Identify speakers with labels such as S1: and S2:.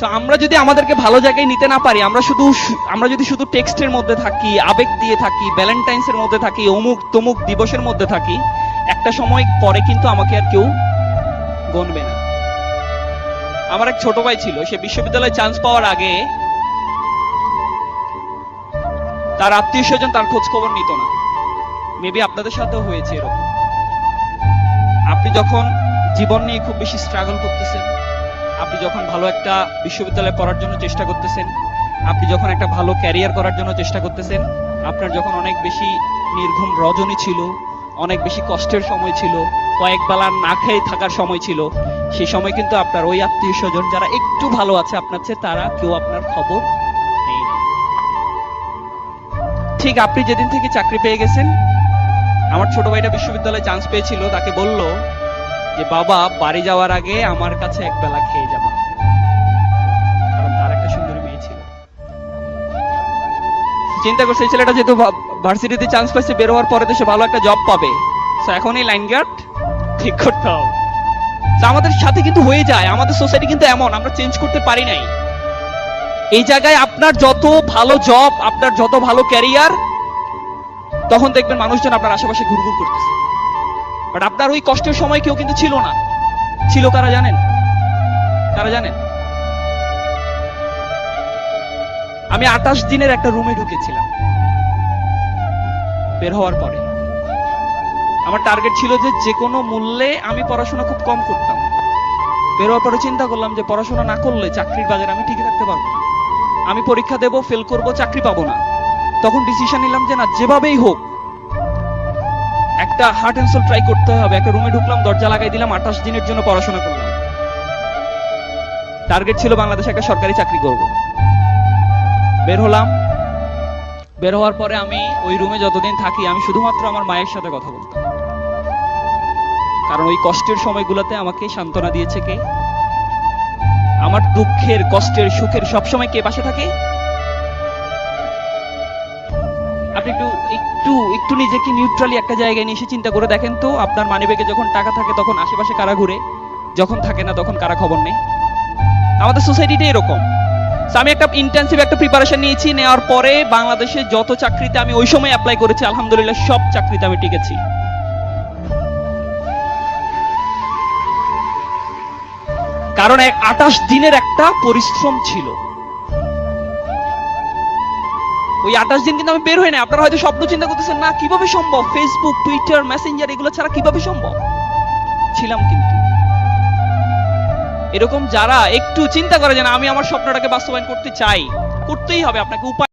S1: So আমরা যদি আমাদেরকে ভালো জায়গায় নিতে না পারি, আমরা যদি শুধু টেক্সটের মধ্যে থাকি, আবেগ দিয়ে থাকি, ভ্যালেন্টাইন্সের মধ্যে থাকি, অমুক তমুক দিবসের মধ্যে থাকি, একটা সময় পরে কিন্তু আমাকে আর কেউ গণবে না। আমার এক ছোট ভাই ছিল, সে বিশ্ববিদ্যালয়ে চান্স পাওয়ার আগে তার আত্মীয় স্বজন তার খোঁজ খবর নিত না। মেবি আপনাদের সাথেও হয়েছে এরকম। আপনি যখন জীবন নিয়ে খুব বেশি স্ট্রাগল করতেছেন, আপনি যখন ভালো একটা বিশ্ববিদ্যালয়ে পড়ার জন্য চেষ্টা করতেছেন, আপনি যখন একটা ভালো ক্যারিয়ার করার জন্য চেষ্টা করতেছেন, আপনার যখন অনেক বেশি নির্ঘুম রজনী ছিল, অনেক বেশি কষ্টের সময় ছিল, কয়েক বেলা না খেয়ে থাকার সময় ছিল, সেই সময় কিন্তু আপনার ওই আত্মীয় স্বজন যারা একটু ভালো আছে আপনার চেয়ে, তারা কেউ আপনার খবর নেই। ঠিক আপনি যেদিন থেকে চাকরি পেয়ে গেছেন, আমার ছোট ভাইটা বিশ্ববিদ্যালয়ে চান্স পেয়েছিল, তাকে বলল যে বাবা বাড়ি যাওয়ার আগে আমার কাছে এক বেলা খেয়ে যাবা, কারণ তার একটা সুন্দরী মেয়ে ছিল। চিন্তা করছে এই ছেলেটা যেহেতু ভার্সিটিতে চান্স পাইছে, বের হওয়ার পরে তো সে ভালো একটা জব পাবে, তো এখন এই লাইন গার্ড ঠিক করতে হবে। আমাদের সাথে কিন্তু হয়ে যায়, আমাদের সোসাইটি কিন্তু এমন, আমরা চেঞ্জ করতে পারি নাই। এই জায়গায় আপনার যত ভালো জব, আপনার যত ভালো ক্যারিয়ার, তখন দেখবেন মানুষজন আপনার আশেপাশে ঘুরঘুর করতেছে। বাট আপনার ওই কষ্টের সময় কেউ কিন্তু ছিল না। ছিল কারা জানেন? কারা জানেন? আমি 28 দিনের একটা রুমে ঢুকেছিলাম বের হওয়ার পরে। আমার টার্গেট ছিল যে কোনো মূল্যে আমি পড়াশোনা খুব কম করতাম। বের হওয়ার পরে চিন্তা করলাম যে পড়াশোনা না করলে চাকরির বাজারে আমি টিকে থাকতে পারবো না। আমি পরীক্ষা দেব, ফেল করব, চাকরি পাবো না। তখন ডিসিশন নিলাম যে না, যেভাবেই হোক একটা হার্ট এন্ড সোল ট্রাই করতে হবে। একটা রুমে ঢুকলাম, দরজা লাগাই দিলাম, 28 দিনের জন্য পড়াশোনা করলাম। টার্গেট ছিল বাংলাদেশে একটা সরকারি চাকরি করব। বের হলাম। বের হওয়ার পরে আমি ওই রুমে যতদিন থাকি, আমি শুধুমাত্র আমার মায়ের সাথে কথা বলতাম, কারণ ওই কষ্টের সময়গুলোতে আমাকে সান্ত্বনা দিয়েছে কে? আমার দুঃখের, কষ্টের, সুখের সবসময় কে পাশে থাকে? আপনি একটু নিজেকে নিউট্রালি একটা জায়গায় নিয়ে এসে চিন্তা করে দেখেন তো, আপনার মানিব্যাগে যখন টাকা থাকে তখন আশেপাশে কারা ঘুরে, যখন থাকে না তখন কারা খবর নেই? আমাদের সোসাইটিটা এরকম। আমি একটা ইন্টেনসিভ একটা প্রিপারেশন নিয়েছি, নেওয়ার পরে বাংলাদেশে যত চাকরিতে আমি ওই সময় অ্যাপ্লাই করেছি, আলহামদুলিল্লাহ সব চাকরিতে আমি টিকেছি। কারণ 28 দিনের একটা পরিশ্রম ছিল। ওই 28 দিন কিন্তু আমি বের হই না। আপনারা হয়তো স্বপ্ন চিন্তা করতেছেন, না কিভাবে সম্ভব, ফেসবুক, টুইটার, মেসেঞ্জার এগুলো ছাড়া কিভাবে সম্ভব? ছিলাম কিন্তু। এরকম যারা একটু চিন্তা করে যে না, আমি আমার স্বপ্নটাকে বাস্তবায়ন করতে চাই, করতেই হবে, আপনাকে উপায়